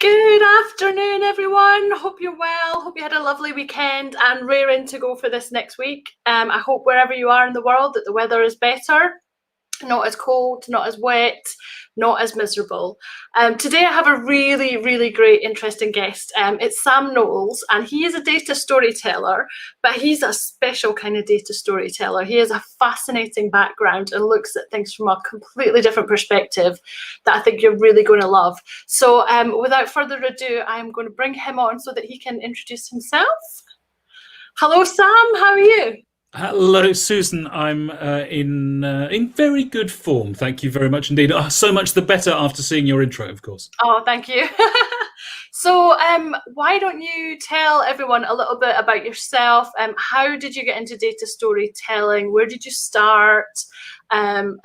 Good afternoon, everyone. Hope you're well. Hope you had a lovely weekend and raring to go for this next week. I hope wherever you are in the world that the weather is better, not as cold, not as wet, not as miserable. Today I have a really, really great, interesting guest. It's Sam Knowles, and he is a data storyteller, but he's a special kind of data storyteller. He has a fascinating background and looks at things from a completely different perspective that I think you're really going to love. So without further ado, I'm going to bring him on so that he can introduce himself. Hello, Sam. How are you? Hello, Susan. I'm in very good form. Thank you very much indeed. So much the better after seeing your intro, of course. Oh, thank you. So why don't you tell everyone a little bit about yourself? How did you get into data storytelling? Where did you start? And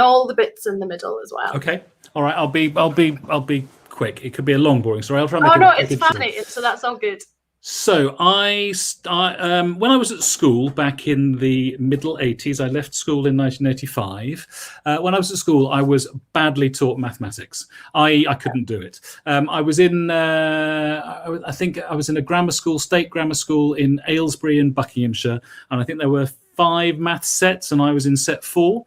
all the bits in the middle as well. Okay. All right. I'll be quick. It could be a long, boring story. I'll try and make it. Oh no, it's fascinating. So that's all good. So when I was at school back in the middle 80s, I left school in 1985. When I was at school, I was badly taught mathematics. I couldn't do it. I was in, I think I was in a grammar school, state grammar school in Aylesbury in Buckinghamshire. And I think there were 5 math sets and I was in set 4.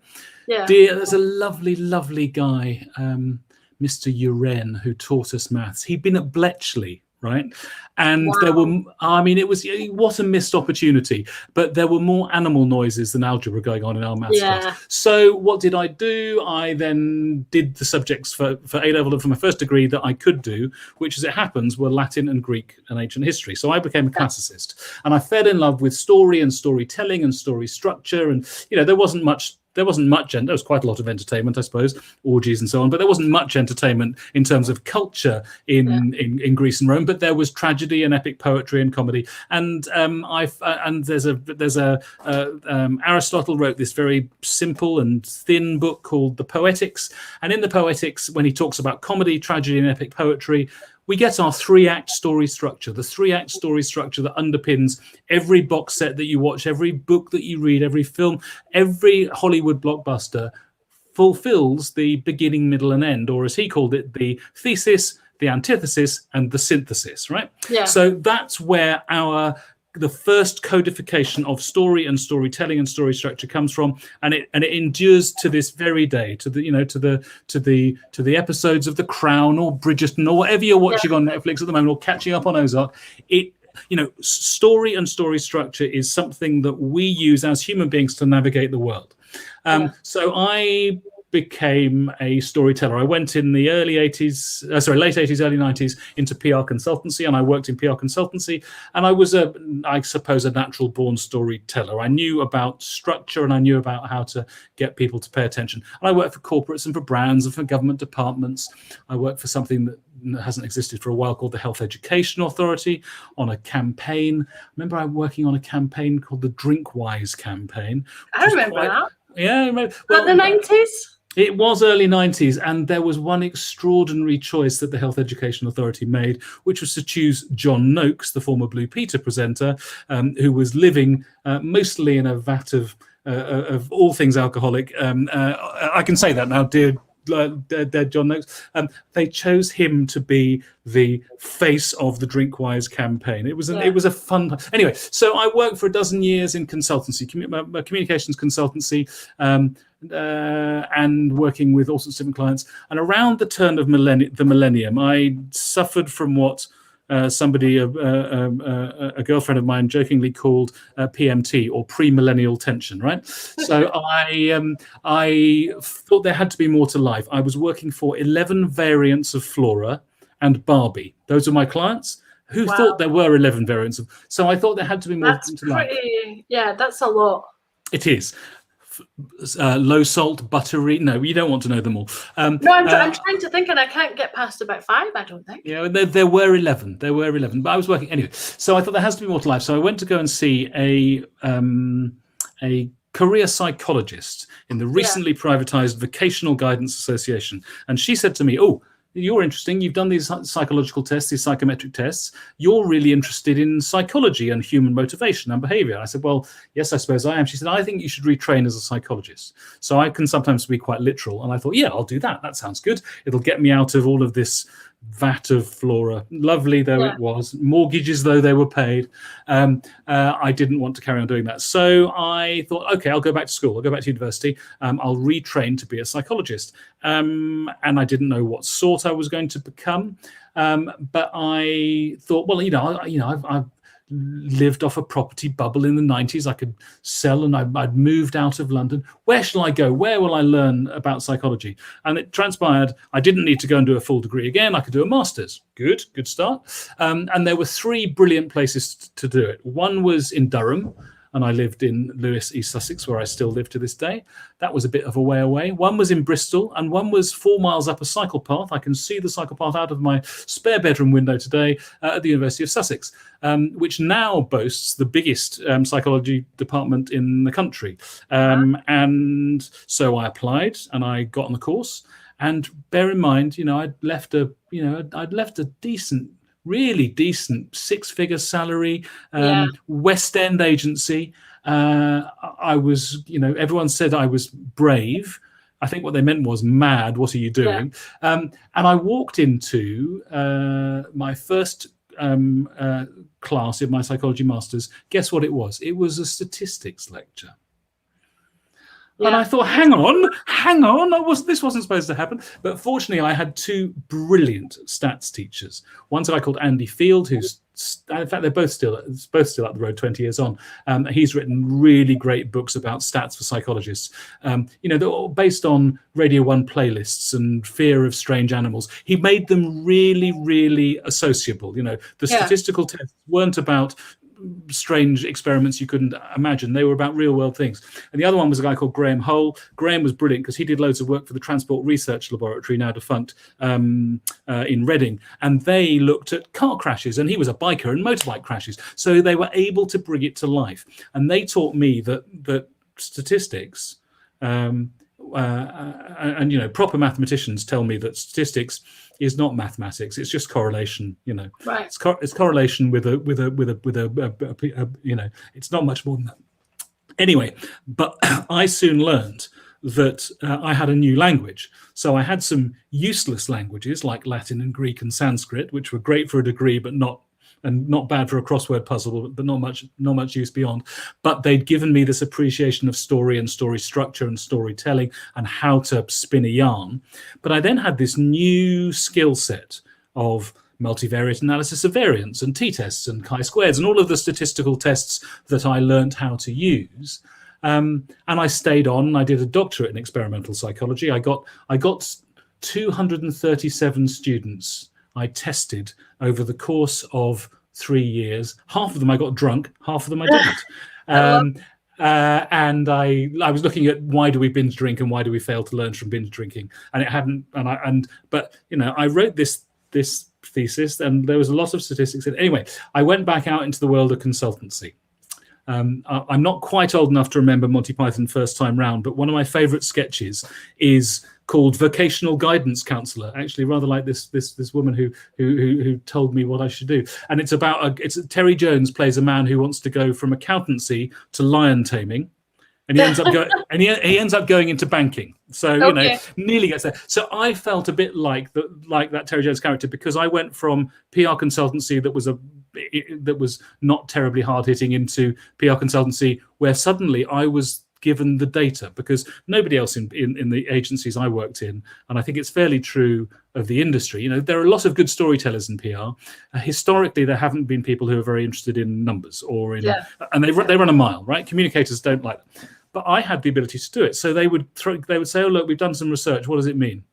Yeah. There's a lovely, lovely guy, Mr. Uren, who taught us maths. He'd been at Bletchley. Right. And wow. There were, I mean, it was, what a missed opportunity, but there were more animal noises than algebra going on in our maths class. So what did I do? I then did the subjects for A-level and for my first degree that I could do, which as it happens were Latin and Greek and ancient history. So I became a classicist and I fell in love with story and storytelling and story structure. And, there wasn't much, and there was quite a lot of entertainment, I suppose, orgies and so on, but there wasn't much entertainment in terms of culture in Greece and Rome. But there was tragedy and epic poetry and comedy. And Aristotle wrote this very simple and thin book called The Poetics. And in the Poetics, when he talks about comedy, tragedy, and epic poetry, we get our 3-act story structure, the 3-act story structure that underpins every box set that you watch, every book that you read, every film, every Hollywood blockbuster fulfills the beginning, middle, and end, or as he called it, the thesis, the antithesis, and the synthesis, right? Yeah. So that's where the first codification of story and storytelling and story structure comes from, and it endures to this very day, to the episodes of The Crown or Bridgerton or whatever you're watching on Netflix at the moment or catching up on Ozark. Story and story structure is something that we use as human beings to navigate the world. So I became a storyteller. I went in the late 80s, early 90s into PR consultancy, and I worked in PR consultancy, and I was I suppose a natural born storyteller. I knew about structure and I knew about how to get people to pay attention. And I worked for corporates and for brands and for government departments. I worked for something that hasn't existed for a while called the Health Education Authority on a campaign. I remember I working on a campaign called the Drinkwise campaign. I remember that. Yeah, I remember. Well, the 90s? It was early 90s, and there was one extraordinary choice that the Health Education Authority made, which was to choose John Noakes, the former Blue Peter presenter, who was living mostly in a vat of all things alcoholic. I can say that now, dear John Noakes. They chose him to be the face of the Drinkwise campaign. It was a fun. Anyway, so I worked for a dozen years in consultancy, communications consultancy. And working with all sorts of different clients. And around the turn of the millennium, I suffered from what a girlfriend of mine jokingly called PMT, or pre-millennial tension, right? So I thought there had to be more to life. I was working for 11 variants of Flora and Barbie. Those are my clients who thought there were 11 variants of. So I thought there had to be more to life. Yeah, that's a lot. It is. Low salt, buttery. No, you don't want to know them all. No, I'm trying to think, and I can't get past about 5. I don't think. Yeah, there were 11. There were 11, but I was working anyway. So I thought there has to be more to life. So I went to go and see a career psychologist in the recently privatized Vocational Guidance Association, and she said to me, "Oh, you're interesting. You've done these psychological tests, these psychometric tests. You're really interested in psychology and human motivation and behavior." I said, "Well, yes, I suppose I am." She said, "I think you should retrain as a psychologist." So I can sometimes be quite literal. And I thought, yeah, I'll do that. That sounds good. It'll get me out of all of this vat of flora. Lovely though it was, mortgages though they were paid, I didn't want to carry on doing that. So I thought, okay, I'll go back to school. I'll go back to university. I'll retrain to be a psychologist. And I didn't know what sort I was going to become. But I thought, well, I've lived off a property bubble in the 90s. I could sell, and I'd moved out of London. Where shall I go? Where will I learn about psychology? And it transpired I didn't need to go and do a full degree again. I could do a master's. Good start. And there were 3 brilliant places to do it. One was in Durham, and I lived in Lewes, East Sussex, where I still live to this day. That was a bit of a way away. One was in Bristol, and one was 4 miles up a cycle path. I can see the cycle path out of my spare bedroom window today at the University of Sussex, which now boasts the biggest psychology department in the country. And so I applied, and I got on the course. And bear in mind, I'd left a decent, really decent 6-figure salary, West End agency. I was, everyone said I was brave. I think what they meant was mad. What are you doing? And I walked into my first class in my psychology masters. Guess what it was? It was a statistics lecture. And I thought, hang on, this wasn't supposed to happen. But fortunately, I had 2 brilliant stats teachers. One's a guy called Andy Field, who's, in fact, they're both still up the road 20 years on. He's written really great books about stats for psychologists. They're all based on Radio 1 playlists and fear of strange animals. He made them really, really associable. The statistical tests weren't about strange experiments you couldn't imagine. They were about real world things. And the other one was a guy called Graham Hull. Graham was brilliant because he did loads of work for the Transport Research Laboratory, now defunct, in Reading. And they looked at car crashes, and he was a biker and motorbike crashes. So they were able to bring it to life. And they taught me that statistics, and proper mathematicians tell me that statistics is not mathematics. It's just correlation. Right. It's correlation with a it's not much more than that. Anyway, but I soon learned that I had a new language. So I had some useless languages like Latin and Greek and Sanskrit, which were great for a degree, but not bad for a crossword puzzle, but not much use beyond. But they'd given me this appreciation of story and story structure and storytelling and how to spin a yarn. But I then had this new skill set of multivariate analysis of variance and t-tests and chi-squareds and all of the statistical tests that I learned how to use. And I stayed on. I did a doctorate in experimental psychology. I got 237 students I tested over the course of 3 years. Half of them I got drunk, half of them I didn't. And I was looking at why do we binge drink and why do we fail to learn from binge drinking, and it hadn't. But I wrote this thesis, and there was a lot of statistics in it. Anyway, I went back out into the world of consultancy. I'm not quite old enough to remember Monty Python First Time Round, but one of my favourite sketches is called Vocational Guidance Counsellor. Actually, rather like this woman who told me what I should do. And it's about Terry Jones plays a man who wants to go from accountancy to lion taming, and he ends up going he ends up going into banking. So nearly gets there. So I felt a bit like that Terry Jones character, because I went from PR consultancy that was not terribly hard hitting into PR consultancy where suddenly I was given the data, because nobody else in the agencies I worked in, and I think it's fairly true of the industry, there are a lot of good storytellers in PR. Historically, there haven't been people who are very interested in numbers or in, and they run a mile, right? Communicators don't like that. But I had the ability to do it. So they would say, oh, look, we've done some research. What does it mean?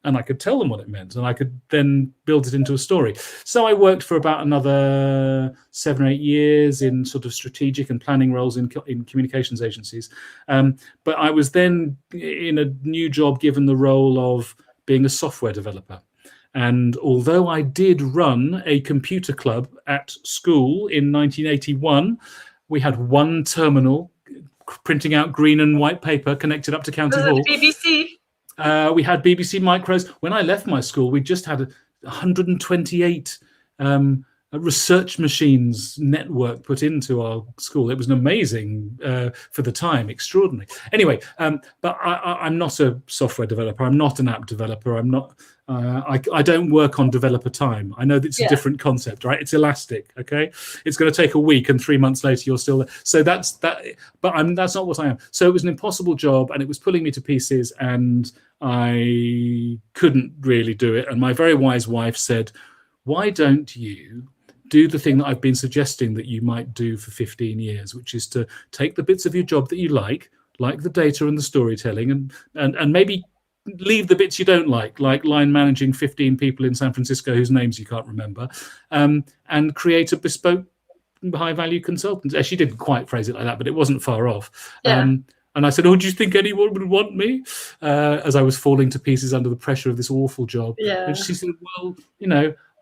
And I could tell them what it meant, and I could then build it into a story. So I worked for about another 7 or 8 years in sort of strategic and planning roles in communications agencies. But I was then in a new job given the role of being a software developer. And although I did run a computer club at school in 1981, we had one terminal printing out green and white paper connected up to County Hall. BBC. We had BBC micros. When I left my school, we just had 128 research machines network put into our school. It was an amazing, for the time, extraordinary. Anyway, but I'm not a software developer. I'm not an app developer. I'm not. I don't work on developer time. I know that it's a different concept, right? It's elastic. Okay, it's going to take a week, and 3 months later you're still there. So that's that. But that's not what I am. So it was an impossible job, and it was pulling me to pieces, and I couldn't really do it. And my very wise wife said, "Why don't you do the thing that I've been suggesting that you might do for 15 years, which is to take the bits of your job that you like the data and the storytelling, and maybe leave the bits you don't like line managing 15 people in San Francisco whose names you can't remember, and create a bespoke high-value consultant." She didn't quite phrase it like that, but it wasn't far off. And I said, "Oh, do you think anyone would want me?" As I was falling to pieces under the pressure of this awful job. And she said, "Well,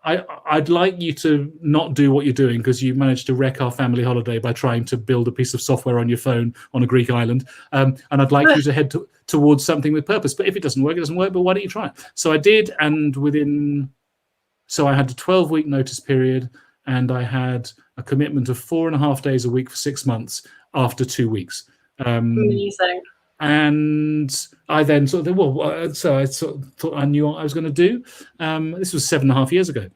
I'd like you to not do what you're doing, because you managed to wreck our family holiday by trying to build a piece of software on your phone on a Greek island. And I'd like you to head towards something with purpose. But if it doesn't work, it doesn't work. But why don't you try it?" So I did. And so I had a 12-week notice period, and I had a commitment of 4.5 days a week for 6 months after 2 weeks. Amazing. And I then so I sort of thought I knew what I was going to do. This was 7.5 years ago.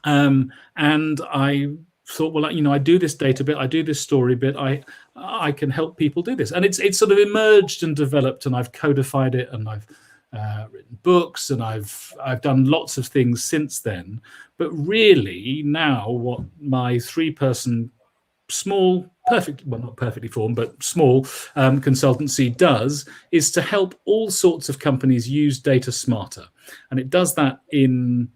And I thought, well, I do this data bit, I do this story bit, I can help people do this. And it's sort of emerged and developed, and I've codified it, and I've written books, and I've done lots of things since then. But really now what my 3-person small, not perfectly formed, but small consultancy does is to help all sorts of companies use data smarter. And it does that in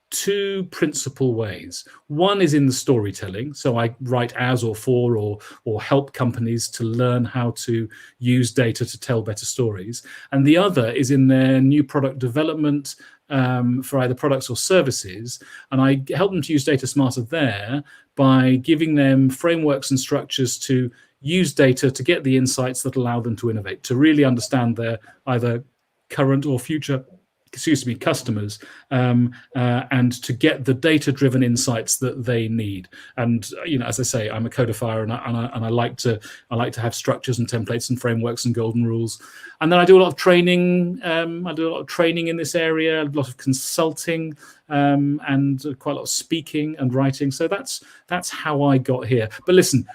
2 principal ways. One is in the storytelling. So I write as or for or help companies to learn how to use data to tell better stories. And the other is in their new product development, for either products or services. And I help them to use data smarter there by giving them frameworks and structures to use data to get the insights that allow them to innovate, to really understand their either current or future customers, and to get the data-driven insights that they need. And as I say, I'm a codifier, and I like to have structures and templates and frameworks and golden rules. And then I do a lot of training. I do a lot of training in this area, a lot of consulting, and quite a lot of speaking and writing. So that's how I got here. But listen,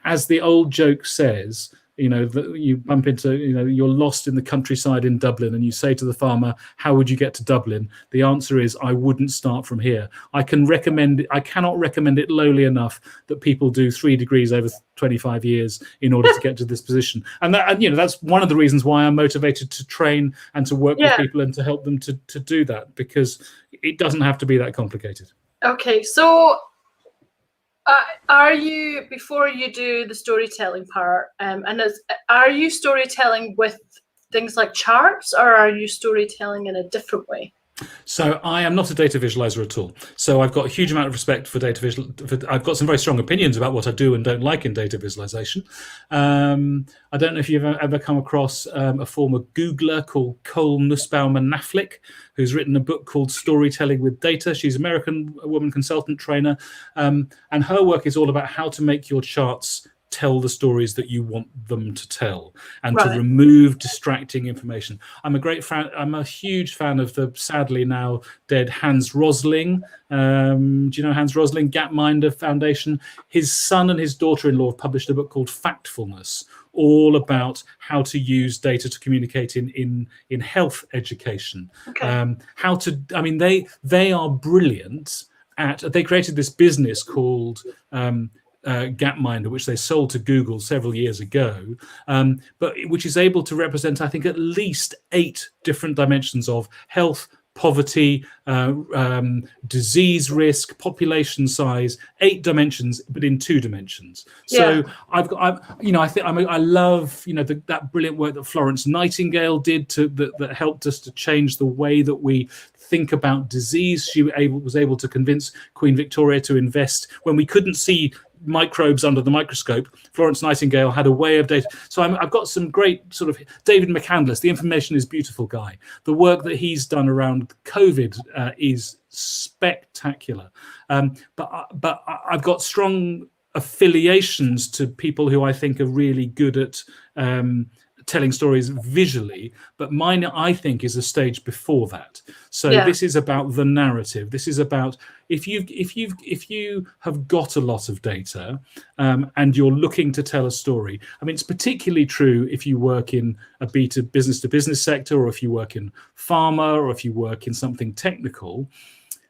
as the old joke says, you bump into, you're lost in the countryside in Dublin, and you say to the farmer, "How would you get to Dublin?" The answer is, "I wouldn't start from here." I cannot recommend it lowly enough that people do 3 degrees over 25 years in order to get to this position. And that's one of the reasons why I'm motivated to train and to work with people and to help them to do that, because it doesn't have to be that complicated. Okay, so are you, before you do the storytelling part, are you storytelling with things like charts, or are you storytelling in a different way? So I am not a data visualizer at all. So I've got a huge amount of respect for data visual. I've got some very strong opinions about what I do and don't like in data visualization. I don't know if you've ever come across a former Googler called Cole Nussbaumer-Knaflic, who's written a book called Storytelling with Data. She's an American woman consultant trainer, and her work is all about how to make your charts tell the stories that you want them to tell, and to remove distracting information. I'm a huge fan of the sadly now dead Hans Rosling. Do you know Hans Rosling? Gapminder Foundation. His son and his daughter-in-law have published a book called Factfulness, all about how to use data to communicate in health education. They are brilliant at, they created this business called Gapminder, which they sold to Google several years ago, but which is able to represent, I think, at least 8 different dimensions of health, poverty, disease risk, population size, 8 dimensions, but in 2 dimensions. So I love that brilliant work that Florence Nightingale did that helped us to change the way that we think about disease. She was able to convince Queen Victoria to invest when we couldn't see microbes under the microscope. Florence Nightingale had a way of data. So I've got some great sort of David McCandless, the information is beautiful guy. The work that he's done around COVID is spectacular. But I've got strong affiliations to people who I think are really good at telling stories visually, but mine I think is a stage before that. So this is about the narrative. This is about if you have got a lot of data and you're looking to tell a story. I mean, it's particularly true if you work in a business to business sector, or if you work in pharma, or if you work in something technical.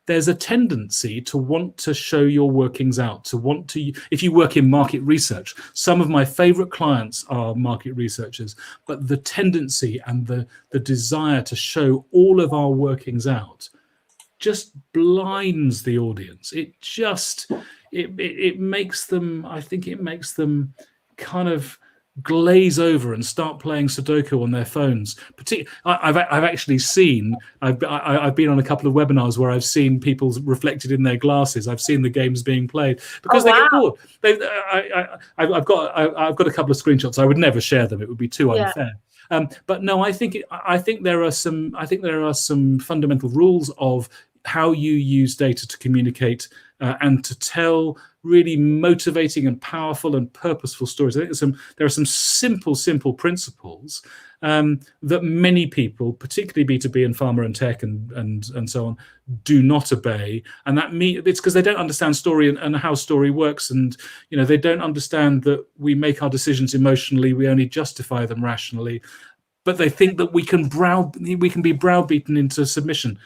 There's a tendency to want to show your workings out, to want to, if you work in market research, some of my favorite clients are market researchers, but the tendency and the desire to show all of our workings out just blinds the audience. It makes them, I think it makes them kind of glaze over and start playing Sudoku on their phones. I've actually seen, I've been on a couple of webinars where I've seen people reflected in their glasses. I've seen the games being played because they get bored. I've got a couple of screenshots. I would never share them. It would be too unfair. But no, I think there are some fundamental rules of how you use data to communicate and to tell really motivating and powerful and purposeful stories. I think there are some simple principles that many people, particularly B2B and pharma and tech and so on, do not obey. And it's because they don't understand story and how story works. And they don't understand that we make our decisions emotionally. We only justify them rationally. But they think that we can be browbeaten into submission.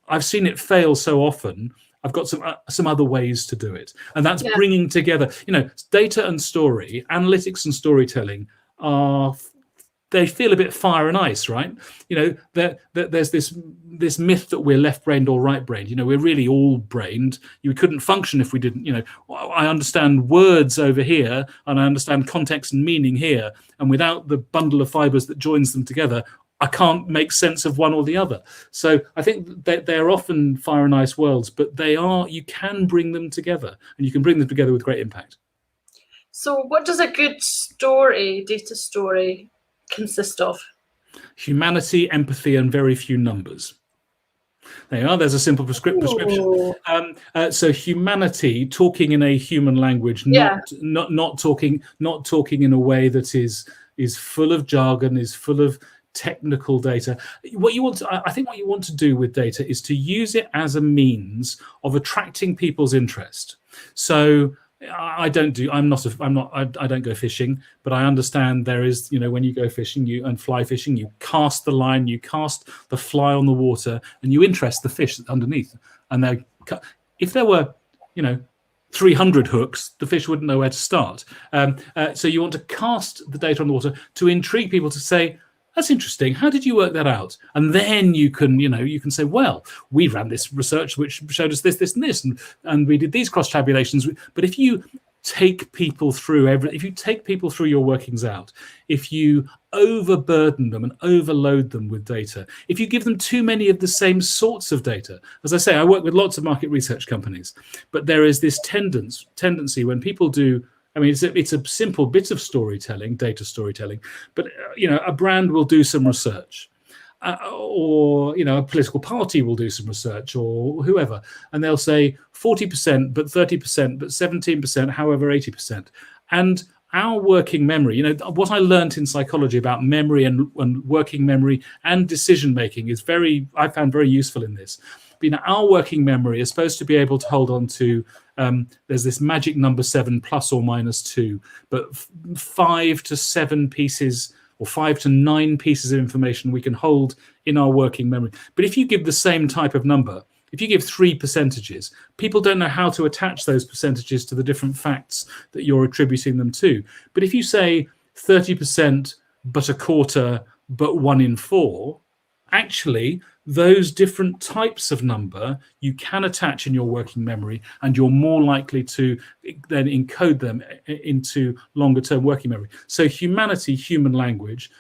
I've seen it fail so often. I've got some other ways to do it, and that's bringing together. Data and story, analytics and storytelling they feel a bit fire and ice, right? There's this myth that we're left-brained or right-brained. We're really all-brained. You couldn't function if we didn't. I understand words over here, and I understand context and meaning here, and without the bundle of fibers that joins them together, I can't make sense of one or the other. So I think that they're often fire and ice worlds, but you can bring them together, and you can bring them together with great impact. So what does a good data story, consist of? Humanity, empathy, and very few numbers. There's a simple prescription. So humanity, talking in a human language, not talking in a way that is full of jargon, is full of technical data. I think what you want to do with data is to use it as a means of attracting people's interest. So I don't go fishing, but I understand there is, when you go fishing and fly fishing, you cast the line, you cast the fly on the water, and you interest the fish underneath. And if there were, 300 hooks, the fish wouldn't know where to start. So you want to cast the data on the water to intrigue people, to say, that's interesting. How did you work that out? And then you can say, well, we ran this research which showed us this, this, and this, and we did these cross tabulations. But if you take people through your workings out, if you overburden them and overload them with data, if you give them too many of the same sorts of data, as I say, I work with lots of market research companies, but there is this tendency when people do. I mean, it's a simple bit of storytelling, data storytelling, but a brand will do some research, or a political party will do some research, or whoever, and they'll say 40%, but 30%, but 17%, however 80%. And our working memory, what I learned in psychology about memory and working memory and decision making I found very useful in this. Our working memory is supposed to be able to hold on to, there's this magic number 7 plus or minus 2, but 5 to 7 pieces or 5 to 9 pieces of information we can hold in our working memory. But if you give the same type of number, if you give 3 percentages, people don't know how to attach those percentages to the different facts that you're attributing them to. But if you say 30%, but a quarter, but 1 in 4, actually, those different types of number you can attach in your working memory, and you're more likely to then encode them into longer term working memory. So humanity, human language,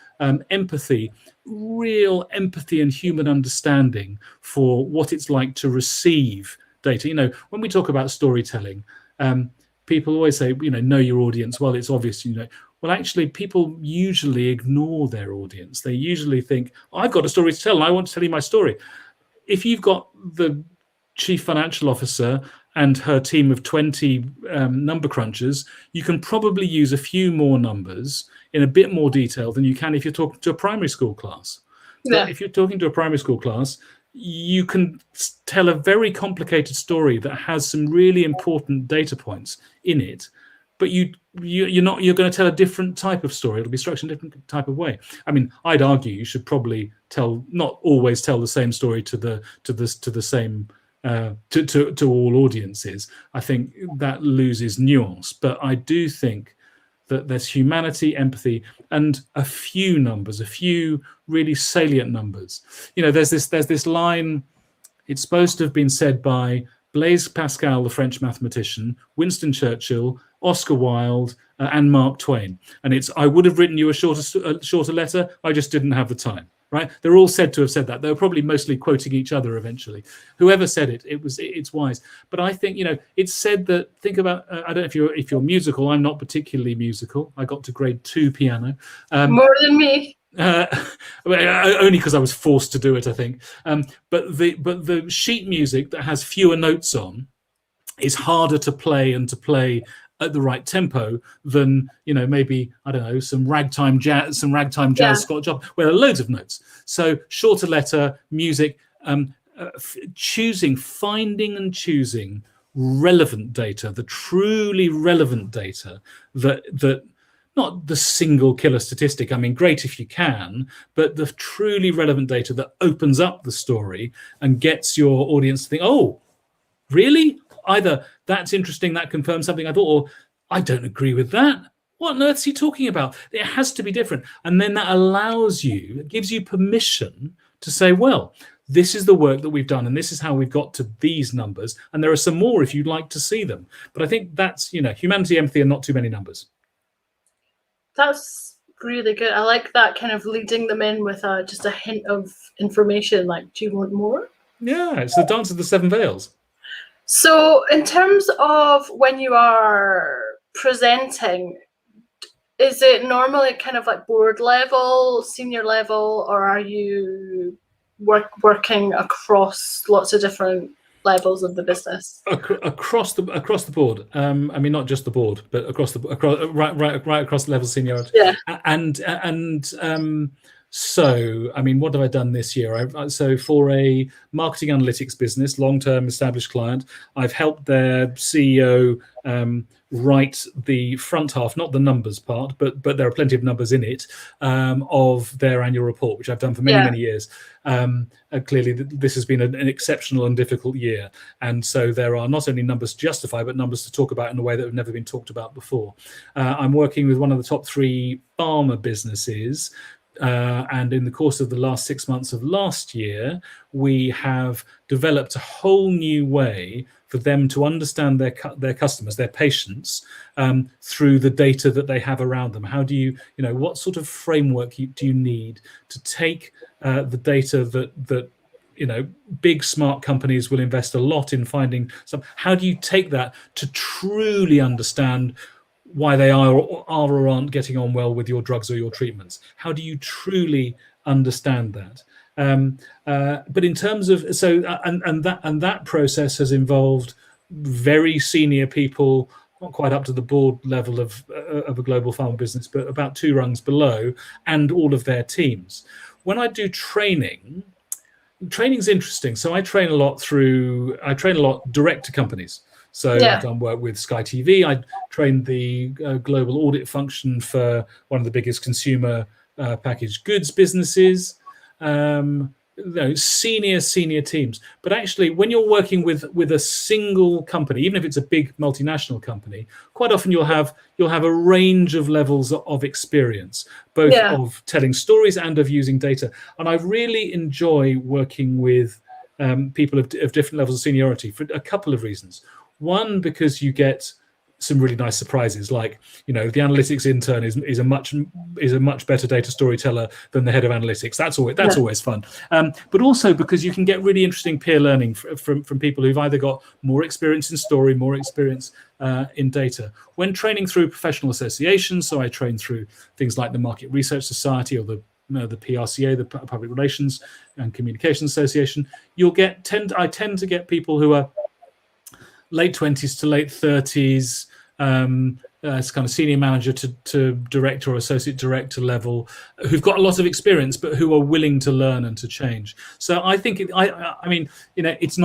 empathy, real empathy and human understanding for what it's like to receive data. When we talk about storytelling, people always say, know your audience. Well, it's obvious, Well, actually, people usually ignore their audience. They usually think, I've got a story to tell, and I want to tell you my story. If you've got the chief financial officer and her team of 20 number crunchers, you can probably use a few more numbers in a bit more detail than you can if you're talking to a primary school class. But if you're talking to a primary school class, you can tell a very complicated story that has some really important data points in it, but you're going to tell a different type of story. It'll be structured in a different type of way. I mean, I'd argue you should probably not always tell the same story to all audiences. I think that loses nuance, but I do think that there's humanity, empathy, and a few numbers, a few really salient numbers. There's this line. It's supposed to have been said by Blaise Pascal, the French mathematician, Winston Churchill, Oscar Wilde, and Mark Twain. And it's, I would have written you a shorter letter, I just didn't have the time. Right? They're all said to have said that. They were probably mostly quoting each other eventually. Whoever said it, it's wise. But I think, it's said that, think about, I don't know if you're musical. I'm not particularly musical. I got to grade 2 piano. More than me. Only because I was forced to do it, I think. But the sheet music that has fewer notes on is harder to play and to play at the right tempo than maybe, I don't know, some ragtime jazz Scotch opera where there are loads of notes. So shorter letter music, finding and choosing relevant data, the truly relevant data that not the single killer statistic. I mean, great if you can, but the truly relevant data that opens up the story and gets your audience to think, oh, really? Either that's interesting, that confirms something I thought, or I don't agree with that. What on earth is he talking about? It has to be different. And then that it gives you permission to say, well, this is the work that we've done, and this is how we've got to these numbers. And there are some more if you'd like to see them. But I think that's, humanity, empathy, and not too many numbers. That's really good. I like that kind of leading them in with just a hint of information, like, do you want more? Yeah, it's the dance of the 7 veils. So in terms of when you are presenting, is it normally kind of like board level, senior level, or are you working across lots of different levels of the business? Across the board. I mean, not just the board, but right across the level of seniority. Yeah. So, I mean, what have I done this year? So for a marketing analytics business, long-term established client, I've helped their CEO write the front half, not the numbers part, but there are plenty of numbers in it, of their annual report, which I've done for many years. Clearly, this has been an exceptional and difficult year. And so there are not only numbers to justify, but numbers to talk about in a way that have never been talked about before. I'm working with one of the top 3 pharma businesses. And in the course of the last 6 months of last year, we have developed a whole new way for them to understand their customers, their patients, through the data that they have around them. How do you, what sort of framework do you need to take the data that big smart companies will invest a lot in finding some? How do you take that to truly understand why they are or aren't getting on well with your drugs or your treatments? How do you truly understand that? But in terms of that process has involved very senior people, not quite up to the board level of a global pharma business, but about 2 rungs below, and all of their teams. When I do training's interesting. So I train a lot direct to companies. So I've done work with Sky TV. I trained the global audit function for one of the biggest consumer packaged goods businesses. Senior teams. But actually, when you're working with a single company, even if it's a big multinational company, quite often you'll have a range of levels of experience, both of telling stories and of using data. And I really enjoy working with people of different levels of seniority for a couple of reasons. One, because you get some really nice surprises, like, you know, the analytics intern is a much better data storyteller than the head of analytics. That's always fun. But also because you can get really interesting peer learning from people who've either got more experience in story, more experience in data. When training through professional associations, so I train through things like the Market Research Society or the PRCA, the Public Relations and Communications Association, I tend to get people who are late 20s to late 30s, as kind of senior manager to director or associate director level, who've got a lot of experience, but who are willing to learn and to change. So I think, I mean, you know, it's,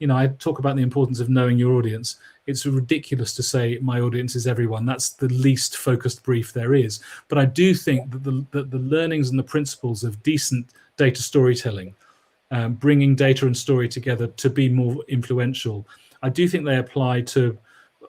you know, I talk about the importance of knowing your audience. It's ridiculous to say my audience is everyone. That's the least focused brief there is. But I do think that the learnings and the principles of decent data storytelling, bringing data and story together to be more influential, I do think they apply to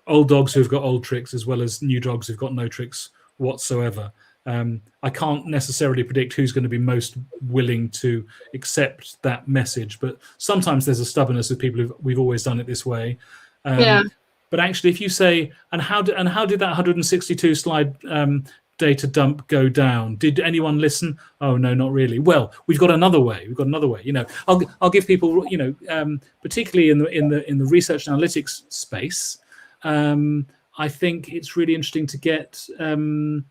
old dogs who've got old tricks as well as new dogs who've got no tricks whatsoever. I can't necessarily predict who's going to be most willing to accept that message, but sometimes there's a stubbornness of people we've always done it this way. But actually, if you say, and how did that 162 slide data dump go down? Did anyone listen? Oh no, not really. Well, we've got another way. You know, I'll give people, you know, particularly in the research and analytics space. I think it's really interesting to get to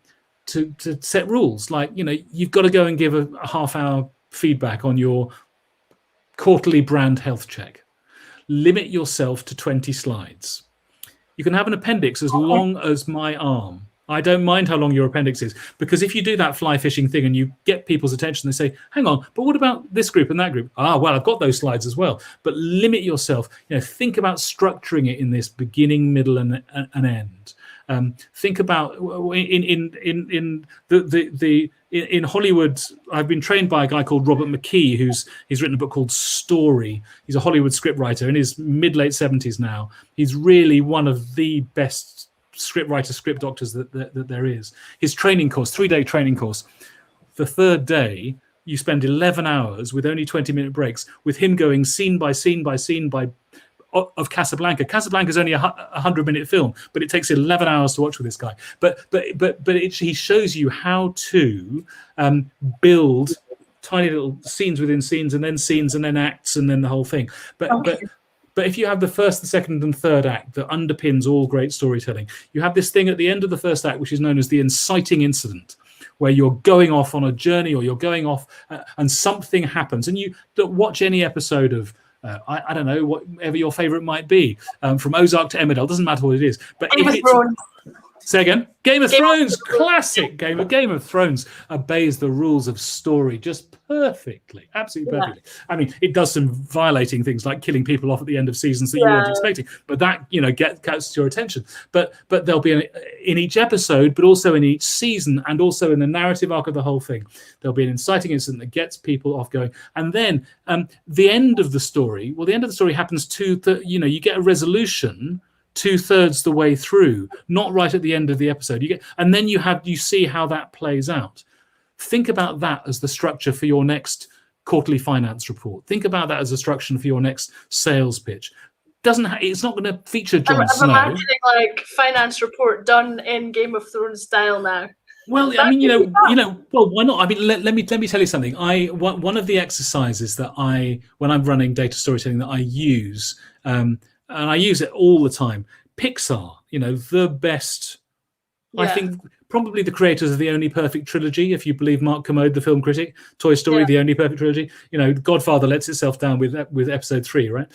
set rules. Like, you know, you've got to go and give a half-hour feedback on your quarterly brand health check. Limit yourself to 20 slides. You can have an appendix as long as my arm. I don't mind how long your appendix is, because if you do that fly fishing thing and you get people's attention, they say, hang on, but what about this group and that group? Ah, well, I've got those slides as well. But limit yourself. You know, think about structuring it in this beginning, middle, and end. Think about in Hollywood. I've been trained by a guy called Robert McKee, he's written a book called Story. He's a Hollywood scriptwriter in his mid-late 70s now. He's really one of the best script doctors that there is. His training course, 3-day training course, the third day you spend 11 hours with only 20-minute breaks with him going scene by scene by scene of Casablanca. Casablanca is only a 100-minute film, but it takes 11 hours to watch with this guy. But he shows you how to build tiny little scenes within scenes, and then acts, and then the whole thing. But if you have the first, the second, and third act that underpins all great storytelling, you have this thing at the end of the first act, which is known as the inciting incident, where you're going off on a journey, or you're going off and something happens. And you watch any episode of, I don't know, whatever your favorite might be, from Ozark to Emmerdale, doesn't matter what it is. But say again? Game of Thrones, classic Game of Thrones obeys the rules of story just perfectly, absolutely perfectly. I mean, it does some violating things like killing people off at the end of seasons that you weren't expecting, but that, you know, gets your attention. But there'll be in each episode, but also in each season, and also in the narrative arc of the whole thing, there'll be an inciting incident that gets people off going. And then the end of the story, well, the end of the story happens you get a resolution 2/3 the way through, not right at the end of the episode. And then you see how that plays out. Think about that as the structure for your next quarterly finance report. Think about that as a structure for your next sales pitch. It's not going to feature Jon Snow. I'm imagining like finance report done in Game of Thrones style now. Well, I mean, well, why not? I mean, let me tell you something. One of the exercises that when I'm running data storytelling that I use, and I use it all the time. Pixar, you know, the best. I think probably the creators of the only perfect trilogy, if you believe Mark Kermode, the film critic. Toy Story, the only perfect trilogy. You know, Godfather lets itself down with episode 3, right?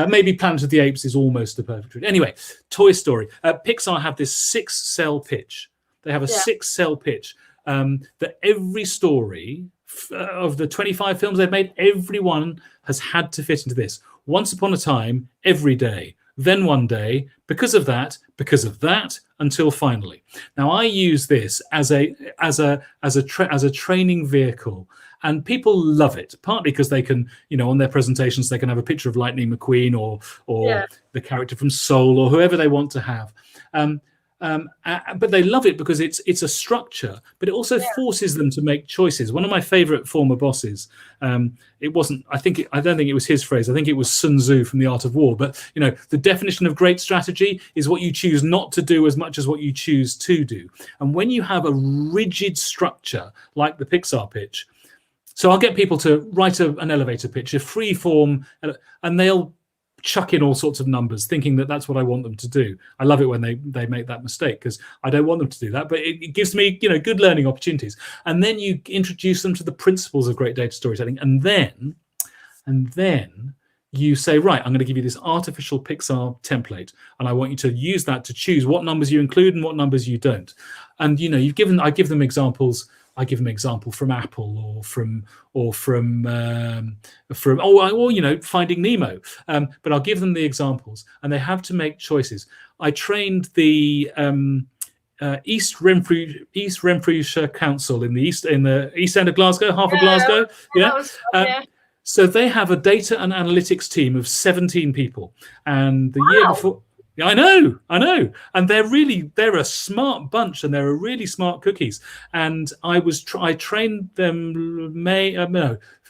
Maybe Planet of the Apes is almost the perfect trilogy. Anyway, Toy Story. Pixar have this 6-cell pitch. They have a 6-cell pitch that every story of the 25 films they've made, everyone has had to fit into this. Once upon a time, every day, then one day, because of that, until finally. Now, I use this as a training vehicle, and people love it. Partly because they can, you know, on their presentations, they can have a picture of Lightning McQueen or the character from Soul or whoever they want to have. But they love it because it's a structure, but it also forces them to make choices. One of my favorite former bosses, it wasn't, I don't think it was his phrase. I think it was Sun Tzu from The Art of War. But, the definition of great strategy is what you choose not to do as much as what you choose to do. And when you have a rigid structure like the Pixar pitch, so I'll get people to write an elevator pitch, a free form, and they'll chuck in all sorts of numbers thinking that that's what I want them to do. I love it when they make that mistake, because I don't want them to do that, but it gives me good learning opportunities. And then you introduce them to the principles of great data storytelling, and then you say, right, I'm going to give you this artificial Pixar template, and I want you to use that to choose what numbers you include and what numbers you don't. And I give them examples. I give them an example from Apple or from Finding Nemo. But I'll give them the examples, and they have to make choices. I trained the East Renfrewshire Council in the East End of Glasgow, half of Glasgow. So they have a data and analytics team of 17 people, and the year before. Yeah, I know, and they're a smart bunch, and they're a really smart cookies. And I trained them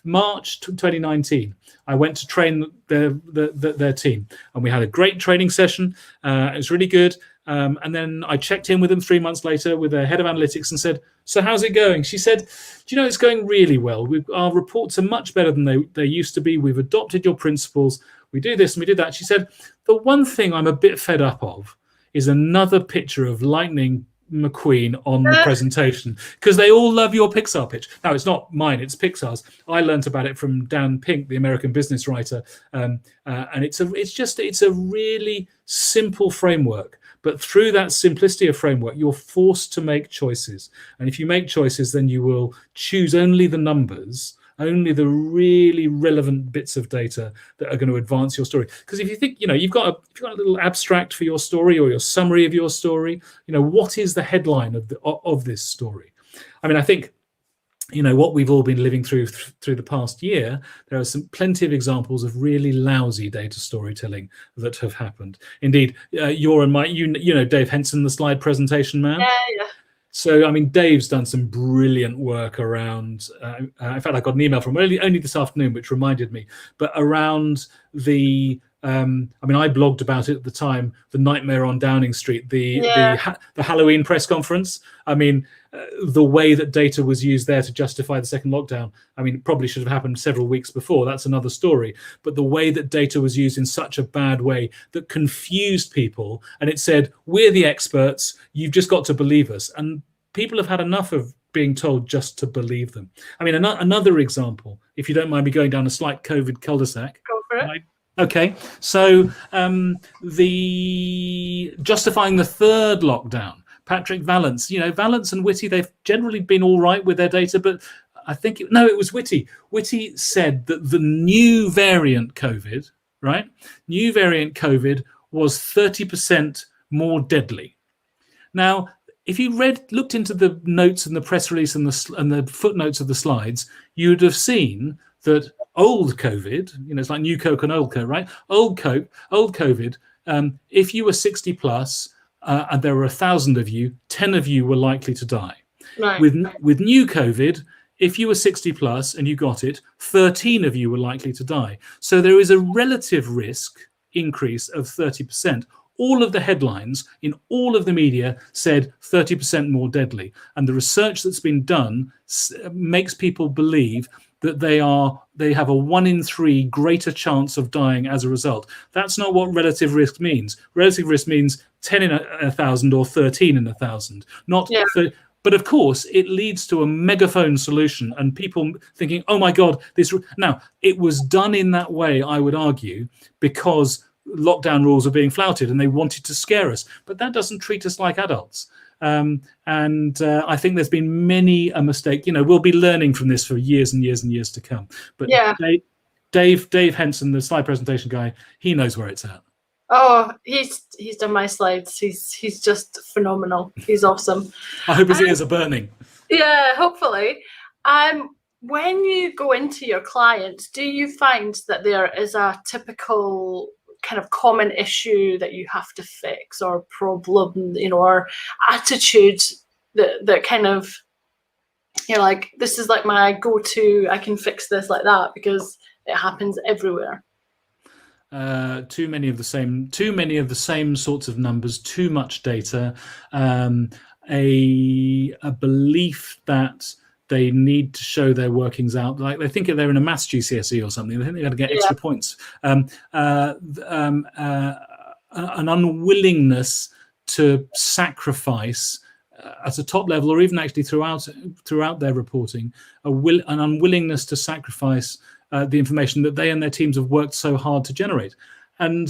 March 2019. I went to train their team, and we had a great training session. It was really good. And then I checked in with them 3 months later with their head of analytics and said, "So how's it going?" She said, "Do you know, it's going really well. Our reports are much better than they used to be. We've adopted your principles. We do this and we did that." She said, "The one thing I'm a bit fed up of is another picture of Lightning McQueen on the presentation, because they all love your Pixar pitch." Now, it's not mine, it's Pixar's. I learned about it from Dan Pink, the American business writer. And it's a really simple framework. But through that simplicity of framework, you're forced to make choices. And if you make choices, then you will choose only the numbers, only the really relevant bits of data that are going to advance your story. Because if you think, you've got a little abstract for your story, or your summary of your story, what is the headline of this story? I mean, I think, what we've all been living through the past year, there are plenty of examples of really lousy data storytelling that have happened. Indeed, Dave Henson, the slide presentation man. Yeah. So, I mean, Dave's done some brilliant work around, in fact, I got an email from only this afternoon, which reminded me, but around I blogged about it at the time, the Nightmare on Downing Street, the Halloween press conference. I mean, the way that data was used there to justify the second lockdown, I mean, it probably should have happened several weeks before. That's another story. But the way that data was used in such a bad way that confused people, and it said, "We're the experts, you've just got to believe us." And people have had enough of being told just to believe them. I mean, another example, if you don't mind me going down a slight COVID cul-de-sac. Go for it. Okay, so the justifying the third lockdown, Patrick Vallance, Vallance and Whitty, they've generally been all right with their data, but I think it was Whitty. Whitty said that the new variant COVID, right? New variant COVID was 30% more deadly. Now, if you looked into the notes and the press release and the footnotes of the slides, you would have seen that old COVID, it's like new Coke and old Coke, right? Old COVID, if you were 60 plus and there were 1,000 of you, 10 of you were likely to die. Right. With new COVID, if you were 60 plus and you got it, 13 of you were likely to die. So there is a relative risk increase of 30%. All of the headlines in all of the media said 30% more deadly. And the research that's been done makes people believe that they have a 1 in 3 greater chance of dying as a result. That's not what relative risk means. Relative risk means 10 in 1,000 or 13 in 1,000. But of course, it leads to a megaphone solution and people thinking, "Oh my God, this." Now, it was done in that way, I would argue, because lockdown rules are being flouted and they wanted to scare us. But that doesn't treat us like adults. I think there's been many a mistake. We'll be learning from this for years and years and years to come. But yeah. Dave Henson, the slide presentation guy, he knows where it's at. Oh, he's done my slides. He's just phenomenal. He's awesome. I hope his ears are burning. Yeah, hopefully. When you go into your clients, do you find that there is a typical kind of common issue that you have to fix, or problem, or attitudes that kind of, like, this is like my go-to, I can fix this like that, because it happens everywhere. Too many of the same sorts of numbers, too much data, a belief that they need to show their workings out, like they think they're in a maths GCSE or something. They think they're going to get extra points. An unwillingness to sacrifice at a top level, or even actually throughout their reporting, an unwillingness to sacrifice the information that they and their teams have worked so hard to generate. And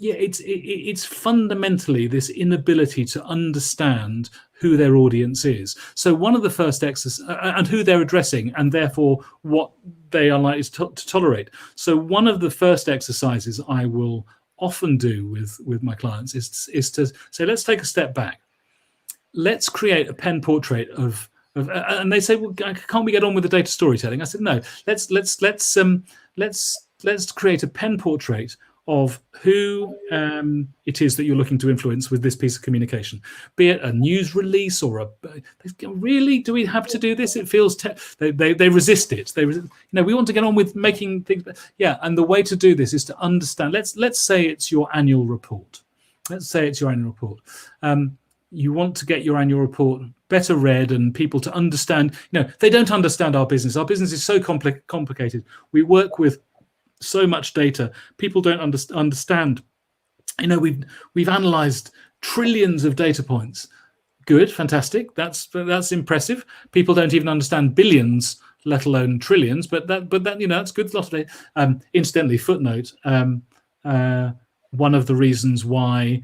it's fundamentally this inability to understand who their audience is. So one of the first exercises, and who they're addressing, and therefore what they are likely to tolerate. So one of the first exercises I will often do with my clients is to say, let's take a step back. Let's create a pen portrait of and they say, well, can't we get on with the data storytelling? I said, no, let's create a pen portrait of who it is that you're looking to influence with this piece of communication, be it a news release or really, do we have to do this? It feels they resist it. We want to get on with making things. Yeah, and the way to do this is to understand. Let's say it's your annual report. You want to get your annual report better read and people to understand. They don't understand our business. Our business is so complicated. We work with so much data. People don't understand. We've analyzed trillions of data points. Good, fantastic. That's impressive. People don't even understand billions, let alone trillions. But that's good. Lot of data. Incidentally, footnote. One of the reasons why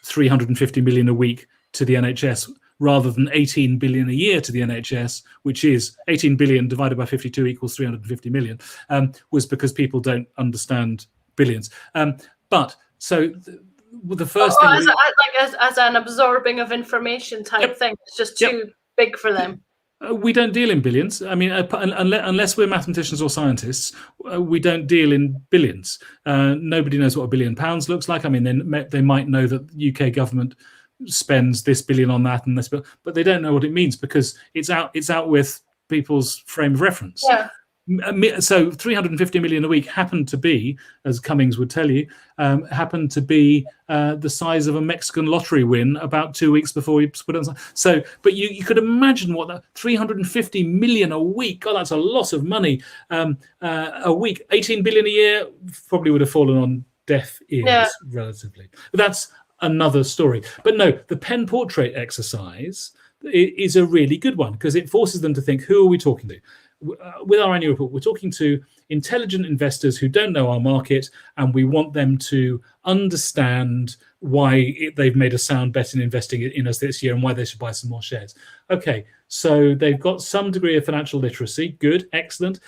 350 million a week to the NHS rather than 18 billion a year to the NHS, which is 18 billion divided by 52 equals 350 million, was because people don't understand billions. But so the first thing, as an absorbing of information type thing, it's just too big for them. We don't deal in billions. I mean, unless we're mathematicians or scientists, we don't deal in billions. Nobody knows what £1 billion looks like. I mean, they might know that the UK government spends this billion on that and this, but they don't know what it means because it's out with people's frame of reference. Yeah. So 350 million a week happened to be, as Cummings would tell you, happened to be the size of a Mexican lottery win about 2 weeks before we put it on. So, but you could imagine what that 350 million a week. God, that's a lot of money a week. 18 billion a year probably would have fallen on deaf ears relatively. But that's another story. But no, the pen portrait exercise is a really good one because it forces them to think, who are we talking to? With our annual report, we're talking to intelligent investors who don't know our market, and we want them to understand why they've made a sound bet in investing in us this year and why they should buy some more shares. Okay, so they've got some degree of financial literacy. Good, excellent.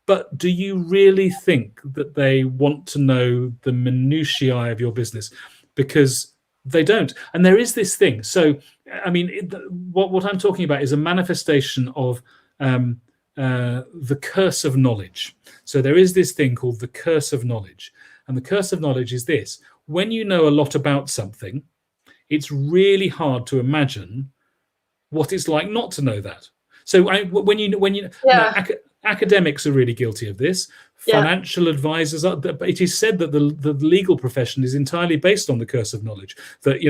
But do you really think that they want to know the minutiae of your business? Because they don't. And there is this thing. So, I mean, what I'm talking about is a manifestation of the curse of knowledge. So there is this thing called the curse of knowledge. And the curse of knowledge is this. When you know a lot about something, it's really hard to imagine what it's like not to know that. So academics are really guilty of this. Financial advisors are. It is said that the legal profession is entirely based on the curse of knowledge. That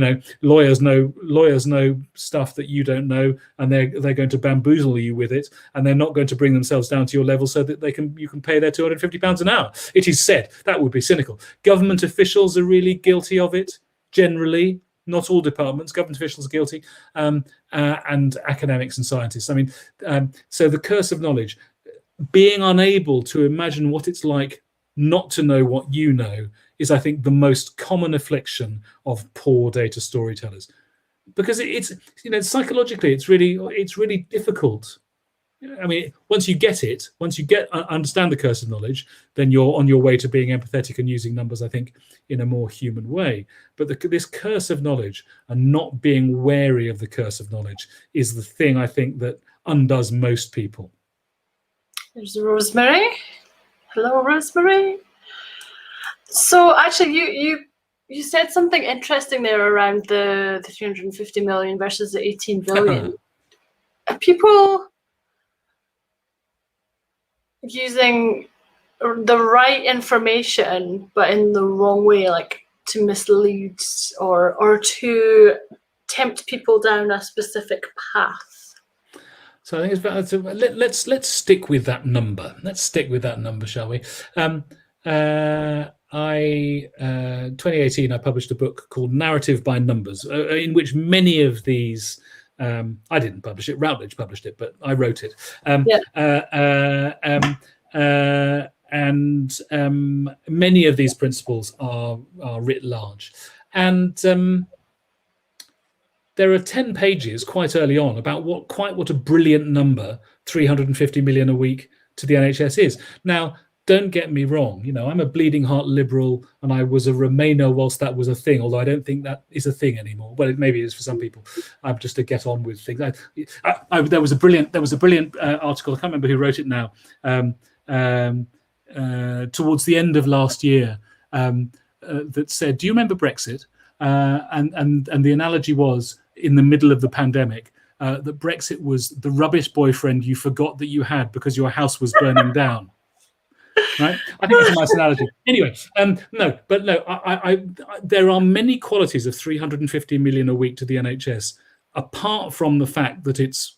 lawyers know stuff that you don't know, and they're going to bamboozle you with it, and they're not going to bring themselves down to your level so that you can pay their £250 an hour. It is said. That would be cynical. Government officials are really guilty of it. Generally, not all departments. Government officials are guilty, and academics and scientists. I mean, so the curse of knowledge. Being unable to imagine what it's like not to know what you know is, I think, the most common affliction of poor data storytellers, because it's psychologically it's really difficult. I mean, once you understand the curse of knowledge, then you're on your way to being empathetic and using numbers, I think, in a more human way. But this curse of knowledge and not being wary of the curse of knowledge is the thing I think that undoes most people. There's Rosemary. Hello, Rosemary. So actually, you said something interesting there around the 350 million versus the 18 billion. Are people using the right information but in the wrong way, like to mislead or to tempt people down a specific path? So I think it's about, let's stick with that number. Let's stick with that number, shall we? 2018, I published a book called Narrative by Numbers, in which many of these. I didn't publish it. Routledge published it, but I wrote it. And many of these principles are writ large, and there are 10 pages quite early on about what a brilliant number 350 million a week to the NHS is. Now, don't get me wrong, I'm a bleeding heart liberal, and I was a Remainer whilst that was a thing, although I don't think that is a thing anymore. Well, maybe it is for some people. I'm just to get on with things. There was a brilliant article, I can't remember who wrote it now, towards the end of last year, that said, do you remember Brexit? And the analogy was, in the middle of the pandemic, that Brexit was the rubbish boyfriend you forgot that you had because your house was burning down. Right? I think it's a nice analogy. Anyway, there are many qualities of 350 million a week to the NHS, apart from the fact that it's,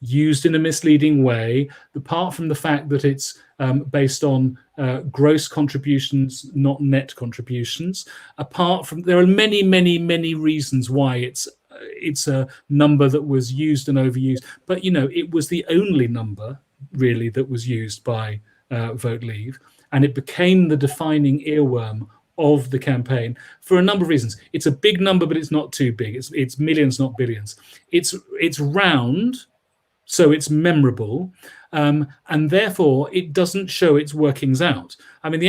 used in a misleading way, apart from the fact that it's based on gross contributions, not net contributions, apart from, there are many, many, many reasons why it's a number that was used and overused. But, it was the only number, really, that was used by Vote Leave, and it became the defining earworm of the campaign for a number of reasons. It's a big number, but it's not too big. It's millions, not billions. It's round, so it's memorable, and therefore it doesn't show its workings out. I mean,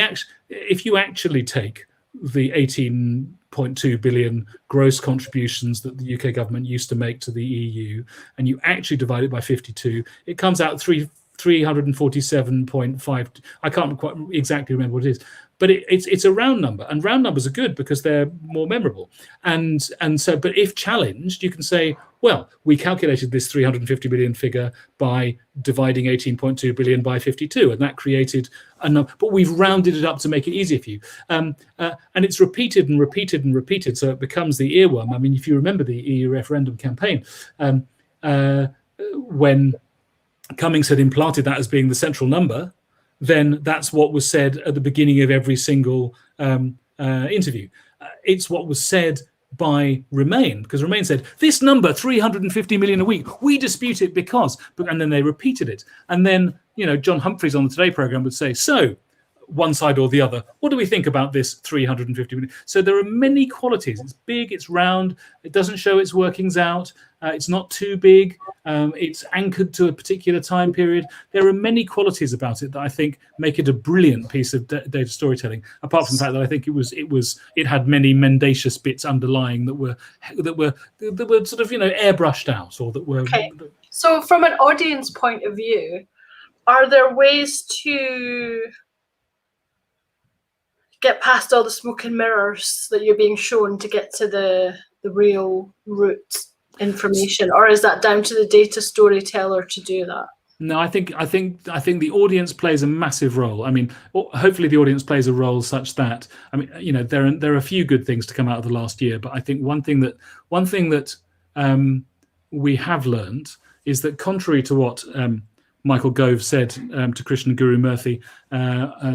if you actually take the 18.2 billion gross contributions that the UK government used to make to the EU, and you actually divide it by 52, it comes out 347.5. I can't quite exactly remember what it is, but it's a round number, and round numbers are good because they're more memorable. And so, but if challenged, you can say, well, we calculated this 350 billion figure by dividing 18.2 billion by 52, and that created a number, but we've rounded it up to make it easier for you. And it's repeated and repeated and repeated, so it becomes the earworm. I mean, if you remember the EU referendum campaign, when Cummings had implanted that as being the central number, then that's what was said at the beginning of every single interview. It's what was said by Remain, because Remain said, this number, 350 million a week, we dispute it because, and then they repeated it. And then, John Humphreys on the Today programme would say, so, one side or the other, what do we think about this 350 million? So there are many qualities. It's big, it's round, it doesn't show its workings out, it's not too big, it's anchored to a particular time period. There are many qualities about it that I think make it a brilliant piece of data storytelling, apart from the fact that I think it had many mendacious bits underlying that were sort of, airbrushed out, or that were... Okay. So from an audience point of view, are there ways to get past all the smoke and mirrors that you're being shown to get to the real root information, or is that down to the data storyteller to do that? No, I think the audience plays a massive role. I mean, hopefully the audience plays a role such that, I mean, there are a few good things to come out of the last year, but I think one thing that we have learned is that, contrary to what Michael Gove said to Krishna Guru Murthy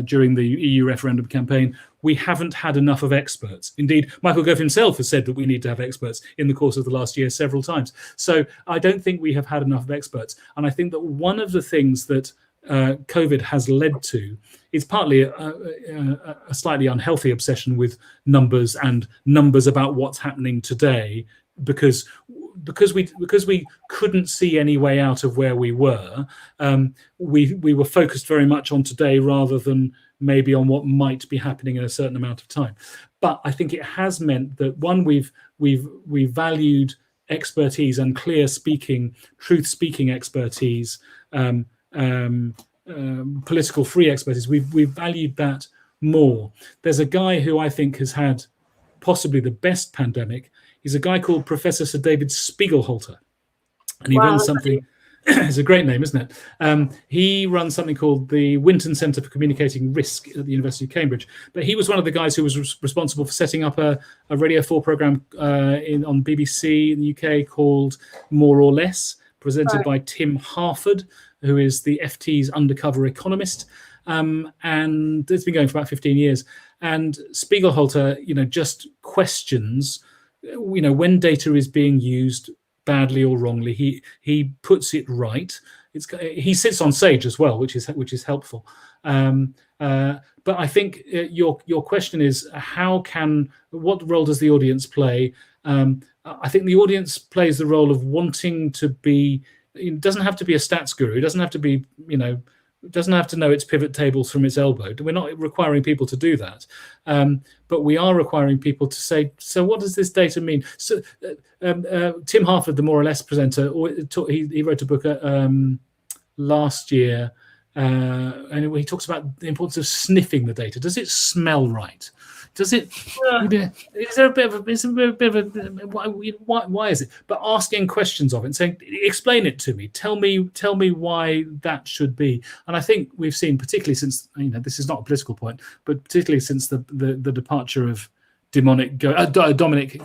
during the EU referendum campaign, we haven't had enough of experts. Indeed, Michael Gove himself has said that we need to have experts in the course of the last year several times. So I don't think we have had enough of experts. And I think that one of the things that COVID has led to is partly a slightly unhealthy obsession with numbers and numbers about what's happening today, because we couldn't see any way out of where we were. We were focused very much on today rather than maybe on what might be happening in a certain amount of time. But I think it has meant that, one, we've valued expertise and clear speaking, truth speaking expertise political free expertise. We've valued that more. There's a guy who I think has had possibly the best pandemic. He's a guy called Professor Sir David Spiegelhalter, and he runs something. It's a great name, isn't it? He runs something called the Winton Centre for Communicating Risk at the University of Cambridge. But he was one of the guys who was responsible for setting up a Radio 4 programme on BBC in the UK called More or Less, presented by Tim Harford, who is the FT's undercover economist. And it's been going for about 15 years. And Spiegelhalter, just questions, when data is being used badly or wrongly, he puts it right. He sits on Sage as well, which is helpful. But I think your question is what role does the audience play? I think the audience plays the role of wanting to be. It doesn't have to be a stats guru. It doesn't have to be doesn't have to know its pivot tables from its elbow. We're not requiring people to do that, but we are requiring people to say, so what does this data mean? So Tim Harford, the More or Less presenter, he wrote a book last year, and he talks about the importance of sniffing the data. Does it smell right? Does it? Is there a bit of a why is it? But asking questions of it and saying, explain it to me. Tell me why that should be. And I think we've seen, particularly since this is not a political point, but particularly since the departure of Dominic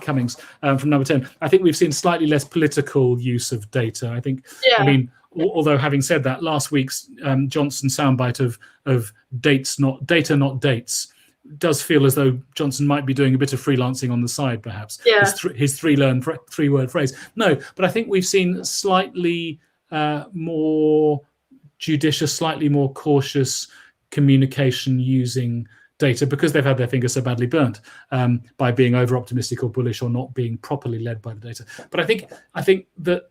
Cummings from Number 10, I think we've seen slightly less political use of data. I think. I mean, although having said that, last week's Johnson soundbite of data not dates does feel as though Johnson might be doing a bit of freelancing on the side, perhaps. His three-word phrase. No, but I think we've seen slightly more judicious, slightly more cautious communication using data because they've had their fingers so badly burnt by being over-optimistic or bullish or not being properly led by the data. But I think that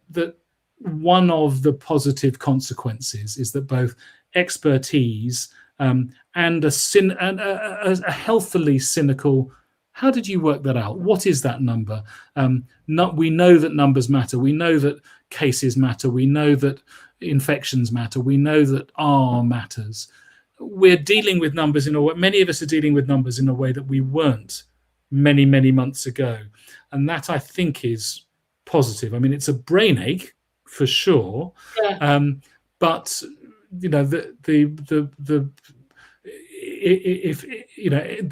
one of the positive consequences is that both expertise and a healthily cynical, how did you work that out? What is that number? We know that numbers matter. We know that cases matter. We know that infections matter. We know that R matters. We're dealing with numbers in a way, many of us are dealing with numbers in a way that we weren't many, many months ago. And that I think is positive. I mean, it's a brain ache for sure. But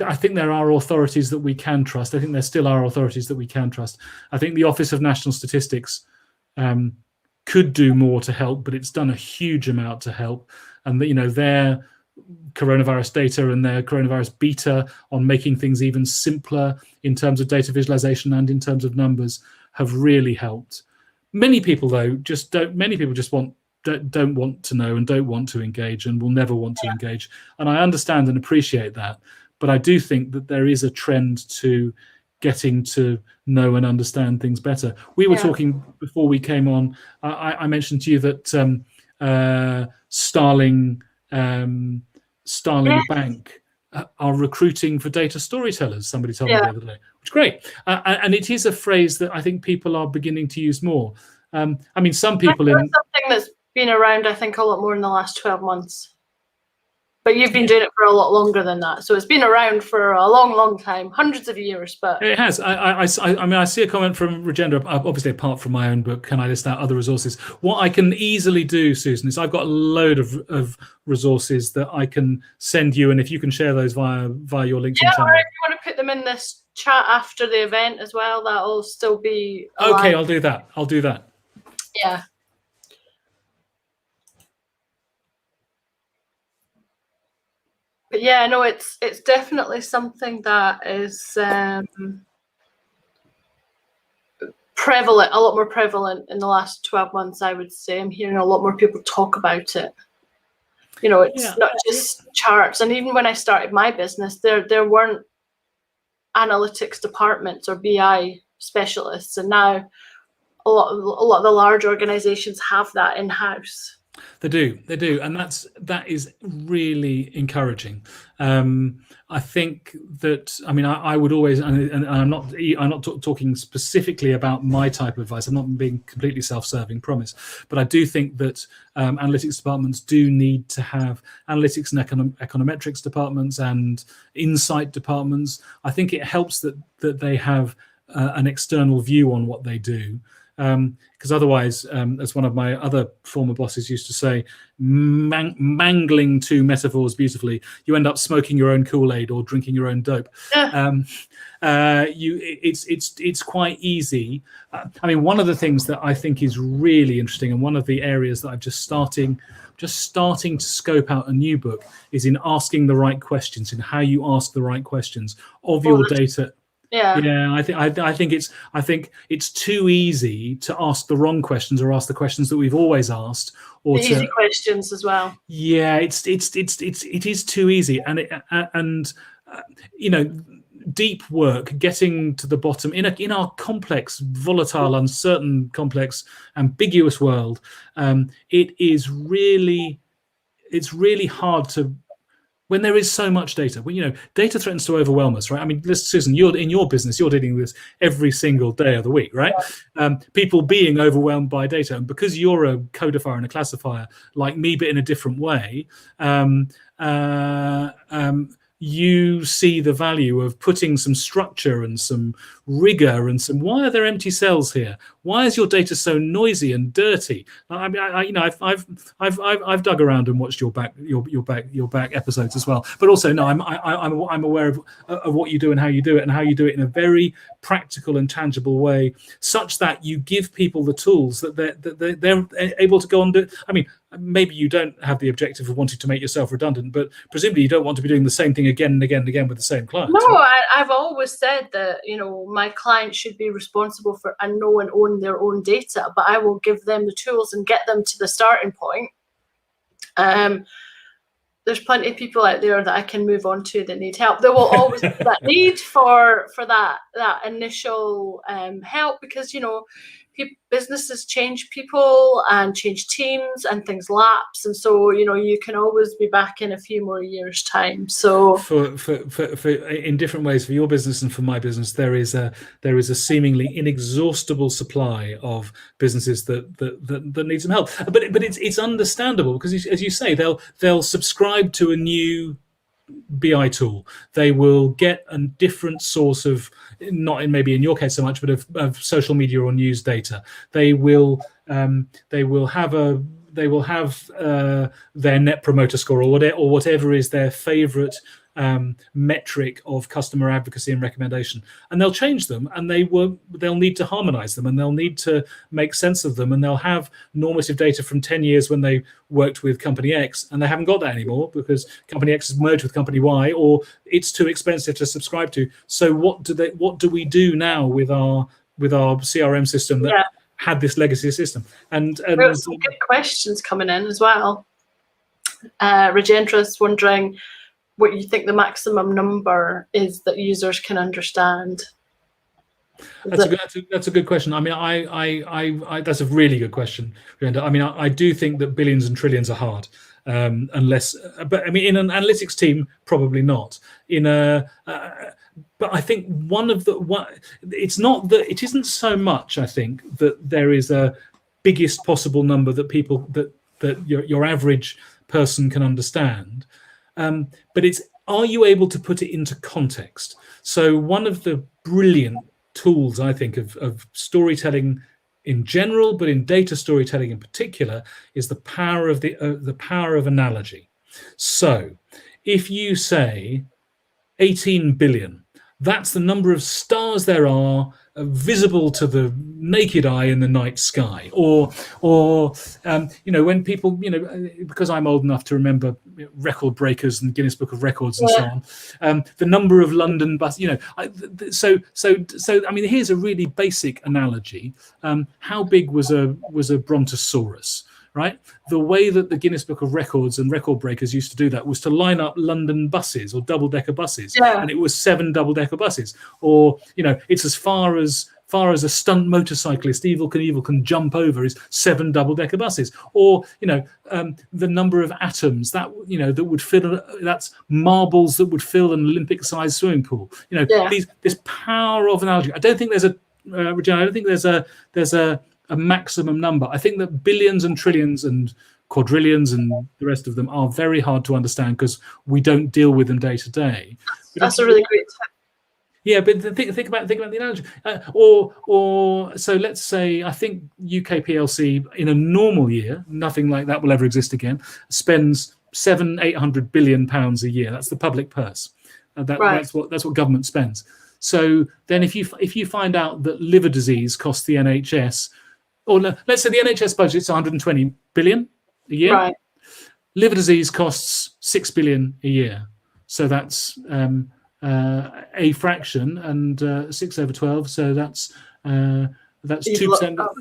I think there are authorities that we can trust. I think there still are authorities that we can trust. I think the Office of National Statistics could do more to help, but it's done a huge amount to help. And their coronavirus data and their coronavirus beta on making things even simpler in terms of data visualization and in terms of numbers have really helped. Many people, though, don't want to know and don't want to engage and will never want to engage. And I understand and appreciate that. But I do think that there is a trend to getting to know and understand things better. We were talking before we came on. I mentioned to you that Starling Bank are recruiting for data storytellers. Somebody told me the other day, which is great. And it is a phrase that I think people are beginning to use more. I mean, some people something that's been around, I think, a lot more in the last 12 months. But you've been doing it for a lot longer than that. So it's been around for a long, long time, hundreds of years. But it has. I mean, I see a comment from Regenda, obviously apart from my own book, can I list out other resources? What I can easily do, Susan, is I've got a load of resources that I can send you. And if you can share those via your LinkedIn channel. Or if you want to put them in this chat after the event as well, that'll still be alive. Okay, I'll do that. Yeah. But yeah, no, it's definitely something that is prevalent, a lot more prevalent in the last 12 months, I would say. I'm hearing a lot more people talk about it. It's not just charts. And even when I started my business, there weren't analytics departments or BI specialists. And now a lot of the large organizations have that in-house. They do, and that is really encouraging. I think that, I mean, I would always, and I'm not talking specifically about my type of advice. I'm not being completely self-serving, promise, but I do think that analytics departments do need to have analytics and econometrics departments and insight departments. I think it helps that they have an external view on what they do. Because otherwise, as one of my other former bosses used to say, mangling two metaphors beautifully, you end up smoking your own Kool-Aid or drinking your own dope. It's quite easy. I mean, one of the things that I think is really interesting, and one of the areas that I'm just starting to scope out a new book, is in asking the right questions, in how you ask the right questions of your data. Yeah, I think it's too easy to ask the wrong questions, or ask the questions that we've always asked, or easy questions as well. Yeah, it is too easy, and you know, deep work, getting to the bottom in our complex, volatile, uncertain, complex, ambiguous world. It's really hard to. When there is so much data, data threatens to overwhelm us, right? I mean, Susan, you're in your business, you're dealing with this every single day of the week, right? Yeah. People being overwhelmed by data, and because you're a codifier and a classifier like me, but in a different way, you see the value of putting some structure and some rigor and some. Why are there empty cells here? Why is your data so noisy and dirty? I mean, I've dug around and watched your back episodes as well. But also, no, I'm aware of what you do and how you do it, and how you do it in a very practical and tangible way, such that you give people the tools that they're able to go on to. I mean, maybe you don't have the objective of wanting to make yourself redundant, but presumably you don't want to be doing the same thing again and again and again with the same clients. No, right? I've always said that, my clients should be responsible for and know and own their own data, but I will give them the tools and get them to the starting point. There's plenty of people out there that I can move on to that need help. There will always be that need for that initial help, because businesses change people and change teams, and things lapse, and so you can always be back in a few more years' time. So for in different ways, for your business and for my business, there is a seemingly inexhaustible supply of businesses that need some help. But it's understandable, because as you say, they'll subscribe to a new BI tool. They will get a different source of, not maybe in your case so much, but of social media or news data. They will have their net promoter score, or whatever is their favorite metric of customer advocacy and recommendation, and they'll change them, and they'll need to harmonize them, and they'll need to make sense of them, and they'll have normative data from 10 years when they worked with company X, and they haven't got that anymore because company X has merged with company Y, or it's too expensive to subscribe to. So what do we do now with our CRM system that had this legacy system? And there's some good questions coming in as well. Regentra's wondering what you think the maximum number is that users can understand. That's a good question. I mean, I that's a really good question, Brenda. I mean, I do think that billions and trillions are hard, unless. But I mean, in an analytics team, probably not. But I think it's not that it isn't so much. I think that there is a biggest possible number that people that your average person can understand. But it's, are you able to put it into context? So one of the brilliant tools, I think, of storytelling in general, but in data storytelling in particular, is the power of analogy. So if you say 18 billion, that's the number of stars there are visible to the naked eye in the night sky, or when people, because I'm old enough to remember record breakers and Guinness Book of Records and so on, the number of London bus, so I mean, here's a really basic analogy. How big was a brontosaurus? right? The way that the Guinness Book of Records and record breakers used to do that was to line up London buses or double-decker buses, and it was 7 double-decker buses. Or, you know, it's as far as a stunt motorcyclist Evel Knievel can jump over is 7 double-decker buses. Or, you know, the number of atoms that, you know, that would fill, that's marbles that would fill an Olympic-sized swimming pool. You know, this power of analogy. I don't think there's a Regina, I don't think there's a maximum number. I think that billions and trillions and quadrillions and the rest of them are very hard to understand because we don't deal with them day to day. That's a really great tip. Yeah, but think about the analogy. Or so let's say, I think UK PLC in a normal year, nothing like that will ever exist again, spends £700-800 billion a year. That's the public purse. That's what government spends. So then if you find out that liver disease costs the NHS, or let's say the NHS budget's 120 billion a year, right. Liver disease costs 6 billion a year. So that's a fraction, and 6 over 12. So that's 2%.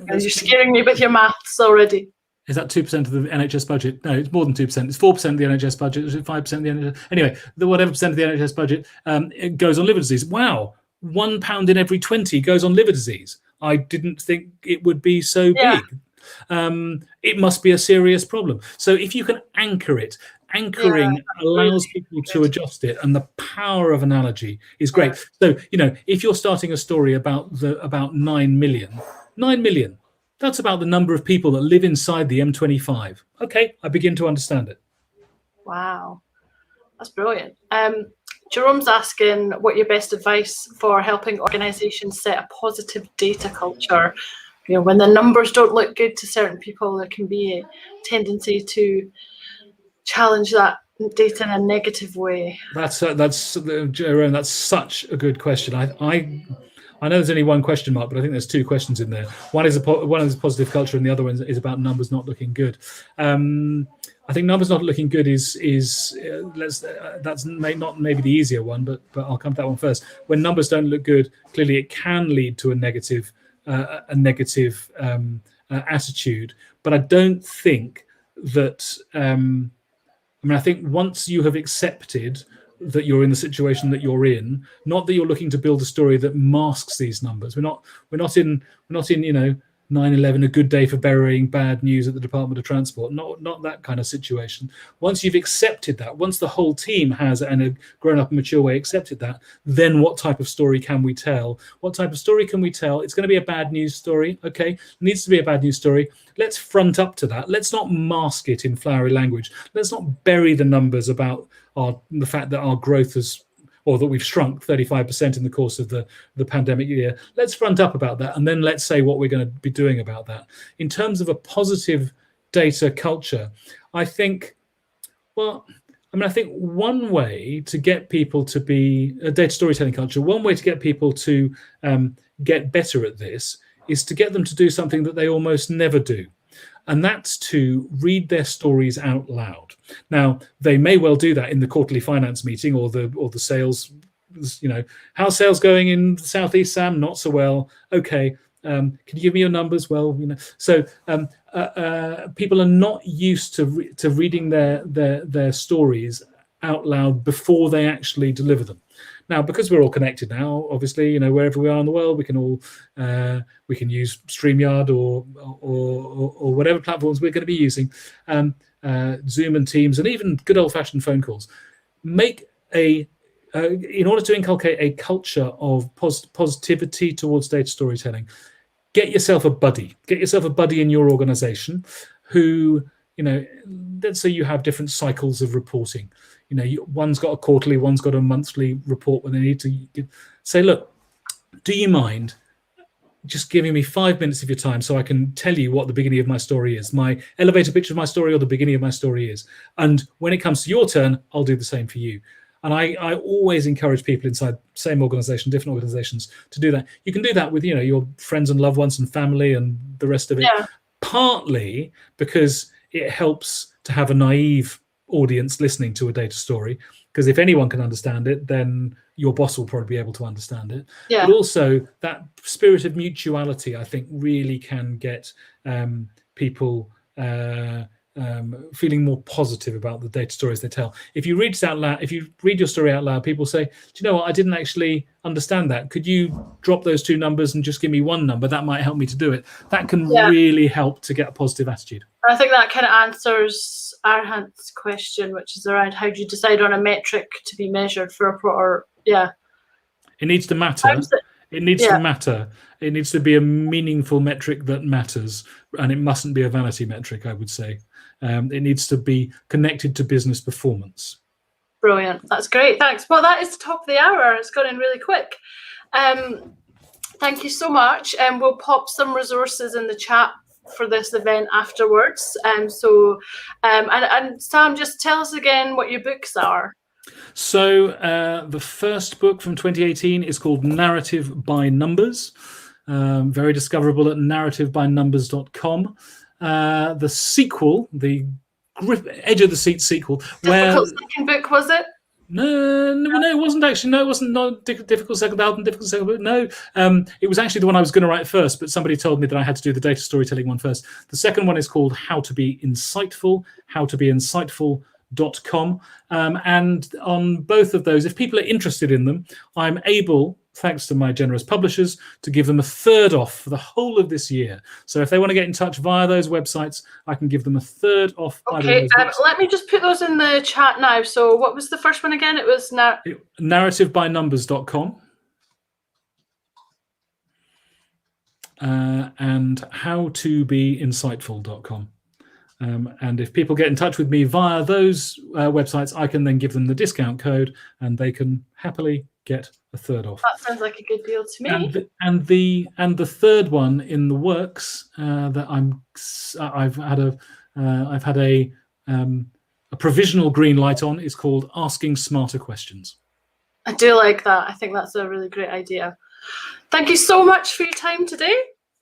You're scaring me with your maths already. Is that 2% of the NHS budget? No, it's more than 2%. It's 4% of the NHS budget. Is it 5% of the NHS? Anyway, whatever percent of the NHS budget it goes on liver disease. Wow, £1 in every 20 goes on liver disease. I didn't think it would be so big. It must be a serious problem. So if you can anchor it, anchoring allows people to adjust it, and the power of analogy is great. So, you know, if you're starting a story about 9 million, that's about the number of people that live inside the M25. Okay, I begin to understand it. Wow, that's brilliant. Jerome's asking what your best advice for helping organisations set a positive data culture. You know, when the numbers don't look good to certain people, there can be a tendency to challenge that data in a negative way. Jerome, that's such a good question. I know there's only one question mark, but I think there's 2 questions in there. One is positive culture, and the other one is about numbers not looking good. I think numbers not looking good that's not maybe the easier one, but I'll come to that one first. When numbers don't look good, clearly it can lead to a negative attitude. But I don't think that. I think once you have accepted that you're in the situation that you're in, not that you're looking to build a story that masks these numbers. We're not in 9/11, a good day for burying bad news at the Department of Transport. Not that kind of situation. Once you've accepted that, once the whole team has, in a grown up and mature way, accepted that, then what type of story can we tell? What type of story can we tell? It's going to be a bad news story. Okay, it needs to be a bad news story. Let's front up to that. Let's not mask it in flowery language. Let's not bury the numbers about the fact that our growth has, or that we've shrunk 35% in the course of the pandemic year. Let's front up about that, and then let's say what we're going to be doing about that. In terms of a positive data culture, I think one way to get people to be a data storytelling culture, one way to get people to get better at this is to get them to do something that they almost never do. And that's to read their stories out loud. Now, they may well do that in the quarterly finance meeting or the sales, you know, how's sales going in the Southeast, Sam? Not so well. Okay. Can you give me your numbers? Well, you know, so people are not used to reading their stories out loud before they actually deliver them. Now, because we're all connected now, obviously, you know, wherever we are in the world, we can all we can use StreamYard or whatever platforms we're going to be using, Zoom and Teams, and even good old-fashioned phone calls. In order to inculcate a culture of positivity towards data storytelling, get yourself a buddy. Get yourself a buddy in your organization who, you know, let's say you have different cycles of reporting. You know, one's got a quarterly, one's got a monthly report where they need to say, look, do you mind just giving me 5 minutes of your time so I can tell you what the beginning of my story is, my elevator pitch of my story or the beginning of my story is. And when it comes to your turn, I'll do the same for you. And I always encourage people inside same organization, different organizations, to do that. You can do that with, you know, your friends and loved ones and family and the rest of it. Yeah. Partly because it helps to have a naive audience listening to a data story, because if anyone can understand it, then your boss will probably be able to understand it. Yeah. But also that spirit of mutuality, I think, really can get people feeling more positive about the data stories they tell. If you read it out loud, if you read your story out loud, people say, "Do you know what? I didn't actually understand that. Could you drop those two numbers and just give me one number? That might help me to do it." That can really help to get a positive attitude. I think that kind of answers Arhant's question, which is around how do you decide on a metric to be measured for a proper, It needs to matter. It needs to matter. It needs to be a meaningful metric that matters, and it mustn't be a vanity metric, I would say. It needs to be connected to business performance. Brilliant. That's great. Thanks. Well, that is the top of the hour. It's gone in really quick. Thank you so much. And we'll pop some resources in the chat for this event afterwards. And Sam, just tell us again what your books are. So the first book from 2018 is called Narrative by Numbers, very discoverable at narrativebynumbers.com. The sequel, the edge of the seat sequel, difficult second book, was it? No, it wasn't actually. No, it wasn't. Not difficult second album, difficult second book. No, it was actually the one I was going to write first, but somebody told me that I had to do the data storytelling one first. The second one is called How to Be Insightful, howtoBeInsightful.com. And on both of those, if people are interested in them, I'm able, thanks to my generous publishers, to give them a third off for the whole of this year. So if they want to get in touch via those websites, I can give them a third off. Okay, let me just put those in the chat now. So what was the first one again? It was narrativebynumbers.com. And howtoBeinsightful.com. And if people get in touch with me via those websites, I can then give them the discount code, and they can happily get a third off. That sounds like a good deal to me. And the third one in the works that I've had a provisional green light on is called Asking Smarter Questions. I do like that. I think that's a really great idea. Thank you so much for your time today.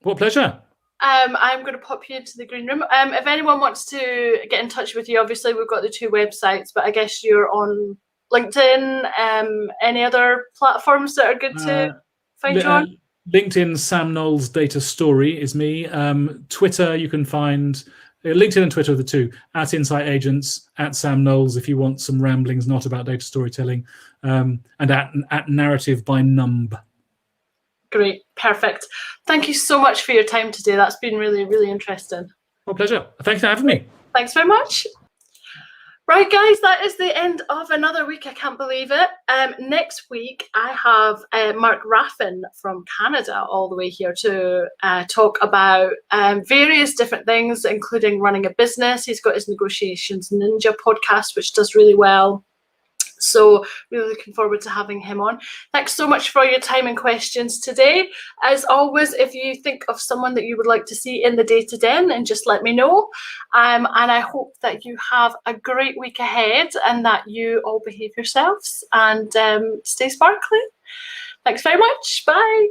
What pleasure. I'm going to pop you into the green room. If anyone wants to get in touch with you, obviously we've got the two websites, but I guess you're on LinkedIn. Any other platforms that are good to find you on? LinkedIn, Sam Knowles Data Story is me. Twitter, you can find LinkedIn and Twitter are the two, at Insight Agents, at Sam Knowles if you want some ramblings not about data storytelling, and at Narrative by Numb. Great, perfect. Thank you so much for your time today. That's been really, really interesting. My pleasure. Thanks for having me. Thanks very much. Right, guys, that is the end of another week. I can't believe it. Next week, I have Mark Raffin from Canada all the way here to talk about various different things, including running a business. He's got his Negotiations Ninja podcast, which does really well. So really looking forward to having him on. Thanks so much for your time and questions today. As always, if you think of someone that you would like to see in the Data Den, and just let me know. And I hope that you have a great week ahead and that you all behave yourselves and stay sparkly. Thanks very much. Bye.